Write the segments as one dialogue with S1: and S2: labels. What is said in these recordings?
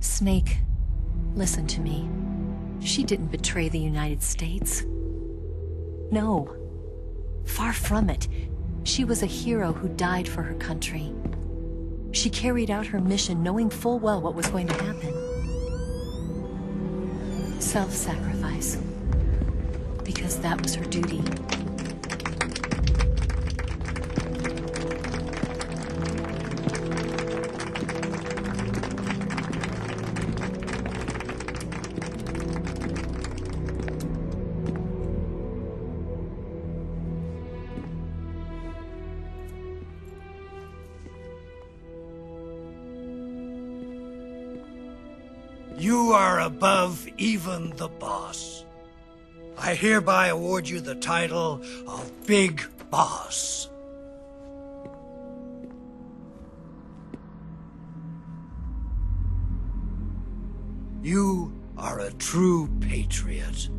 S1: Snake, listen to me. She didn't betray the United States. No. Far from it. She was a hero who died for her country. She carried out her mission knowing full well what was going to happen. Self-sacrifice. Because that was her duty.
S2: You are above even the boss. I hereby award you the title of Big Boss. You are a true patriot.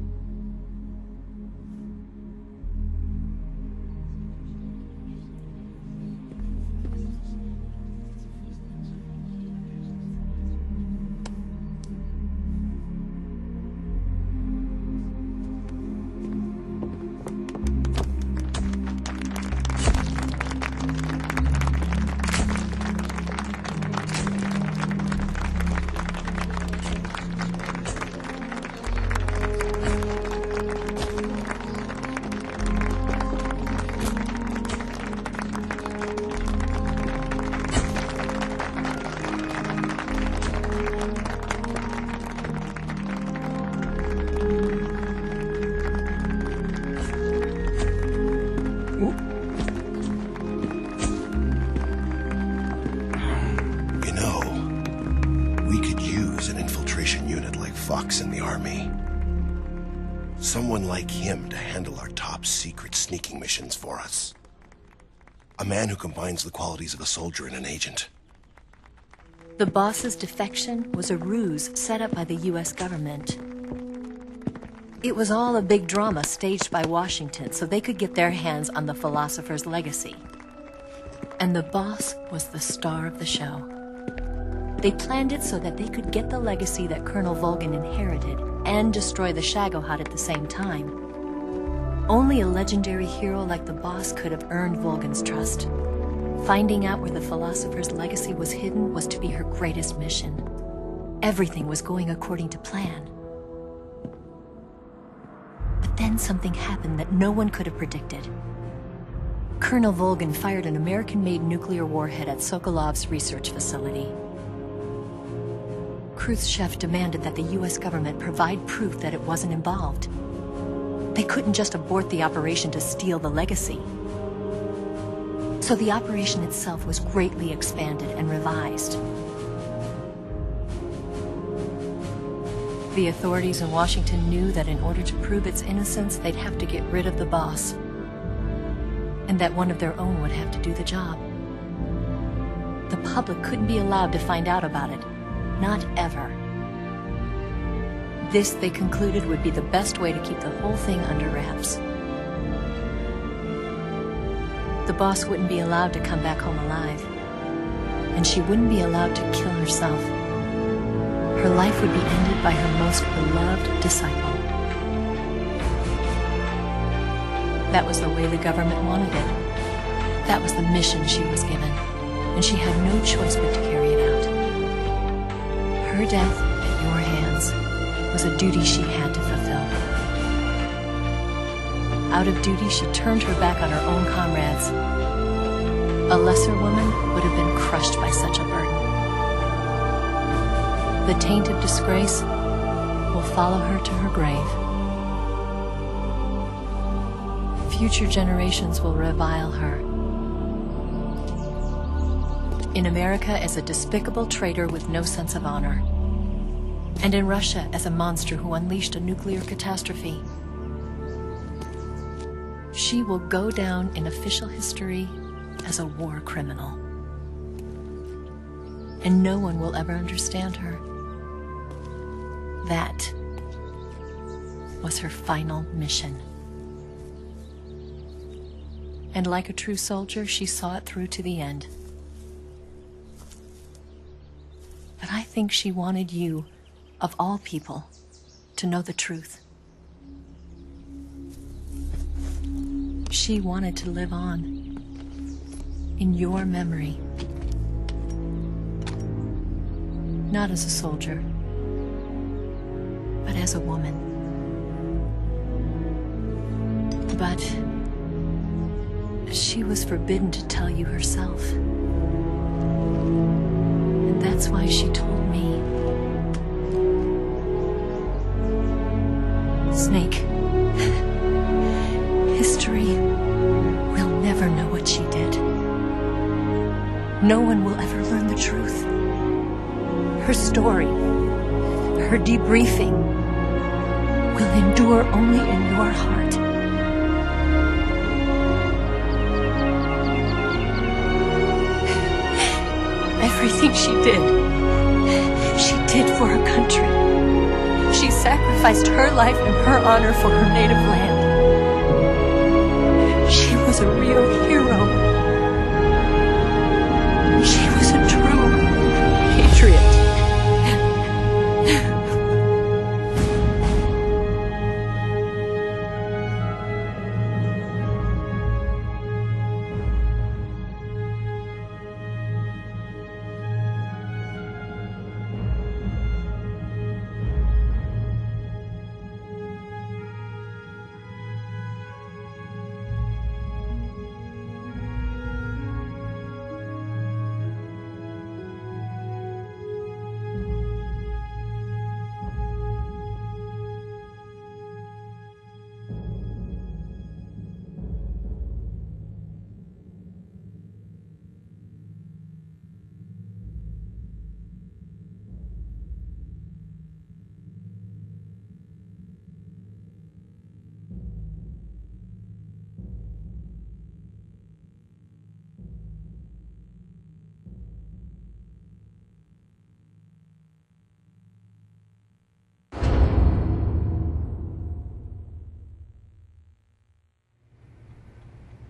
S3: Fox in the army. Someone like him to handle our top secret sneaking missions for us. A man who combines the qualities of a soldier and an agent.
S1: The boss's defection was a ruse set up by the US government. It was all a big drama staged by Washington so they could get their hands on the philosopher's legacy. And the boss was the star of the show. They planned it so that they could get the legacy that Colonel Volgin inherited and destroy the Shagohod at the same time. Only a legendary hero like the boss could have earned Volgin's trust. Finding out where the philosopher's legacy was hidden was to be her greatest mission. Everything was going according to plan. But then something happened that no one could have predicted. Colonel Volgin fired an American-made nuclear warhead at Sokolov's research facility. Khrushchev demanded that the US government provide proof that it wasn't involved. They couldn't just abort the operation to steal the legacy. So the operation itself was greatly expanded and revised. The authorities in Washington knew that in order to prove its innocence, they'd have to get rid of the boss, and that one of their own would have to do the job. The public couldn't be allowed to find out about it. Not ever. This, they concluded, would be the best way to keep the whole thing under wraps. The boss wouldn't be allowed to come back home alive, and she wouldn't be allowed to kill herself. Her life would be ended by her most beloved disciple. That was the way the government wanted it. That was the mission she was given, and she had no choice but to carry it out. Her death at your hands was a duty she had to fulfill. Out of duty, she turned her back on her own comrades. A lesser woman would have been crushed by such a burden. The taint of disgrace will follow her to her grave. Future generations will revile her. In America as a despicable traitor with no sense of honor. And in Russia as a monster who unleashed a nuclear catastrophe. She will go down in official history as a war criminal. And no one will ever understand her. That was her final mission. And like a true soldier, she saw it through to the end. But I think she wanted you, of all people, to know the truth. She wanted to live on, in your memory. Not as a soldier, but as a woman. But she was forbidden to tell you herself. And that's why she told me. Snake, history will never know what she did. No one will ever learn the truth. Her story, her debriefing, will endure only in your heart. Everything she did for her country. She sacrificed her life and her honor for her native land. She was a real hero. She was a true patriot.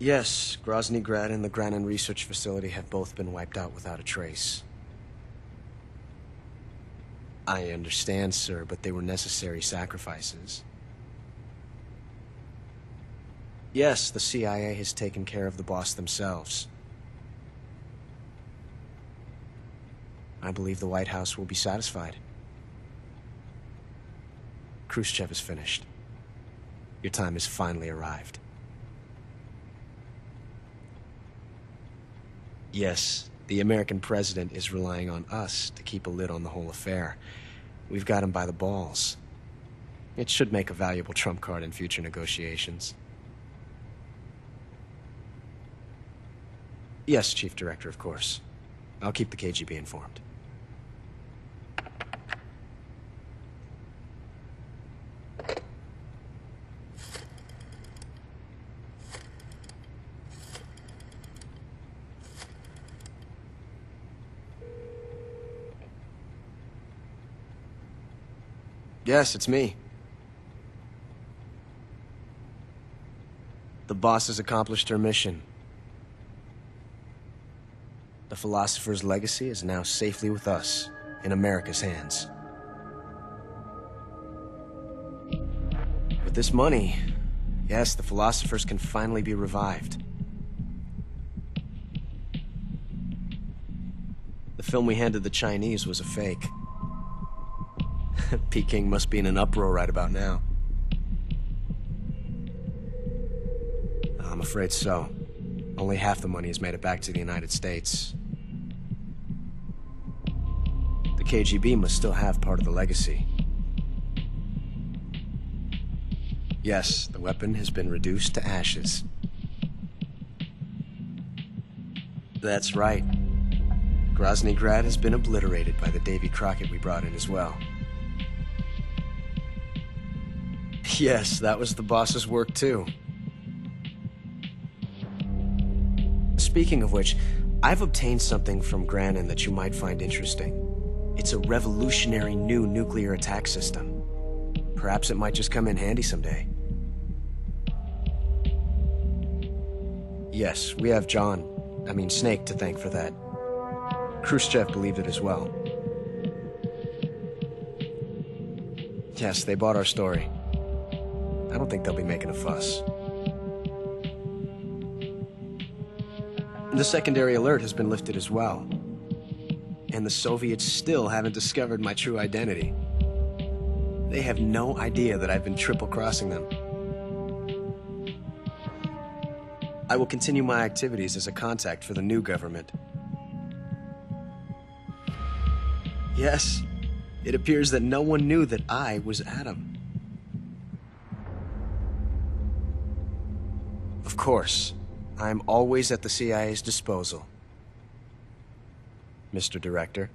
S4: Yes, Grozny Grad and the Granin Research Facility have both been wiped out without a trace. I understand, sir, but they were necessary sacrifices. Yes, the CIA has taken care of the boss themselves. I believe the White House will be satisfied. Khrushchev is finished. Your time has finally arrived. Yes, the American president is relying on us to keep a lid on the whole affair. We've got him by the balls. It should make a valuable trump card in future negotiations. Yes, Chief Director, of course. I'll keep the KGB informed. Yes, it's me. The boss has accomplished her mission. The philosopher's legacy is now safely with us, in America's hands. With this money, yes, the philosophers can finally be revived. The film we handed the Chinese was a fake. Peking must be in an uproar right about now. I'm afraid so. Only half the money has made it back to the United States. The KGB must still have part of the legacy. Yes, the weapon has been reduced to ashes. That's right. Grozny Grad has been obliterated by the Davy Crockett we brought in as well. Yes, that was the boss's work too. Speaking of which, I've obtained something from Granin that you might find interesting. It's a revolutionary new nuclear attack system. Perhaps it might just come in handy someday. Yes, we have Snake to thank for that. Khrushchev believed it as well. Yes, they bought our story. I don't think they'll be making a fuss. The secondary alert has been lifted as well. And the Soviets still haven't discovered my true identity. They have no idea that I've been triple-crossing them. I will continue my activities as a contact for the new government. Yes, it appears that no one knew that I was Adam. Of course, I am always at the CIA's disposal, Mr. Director.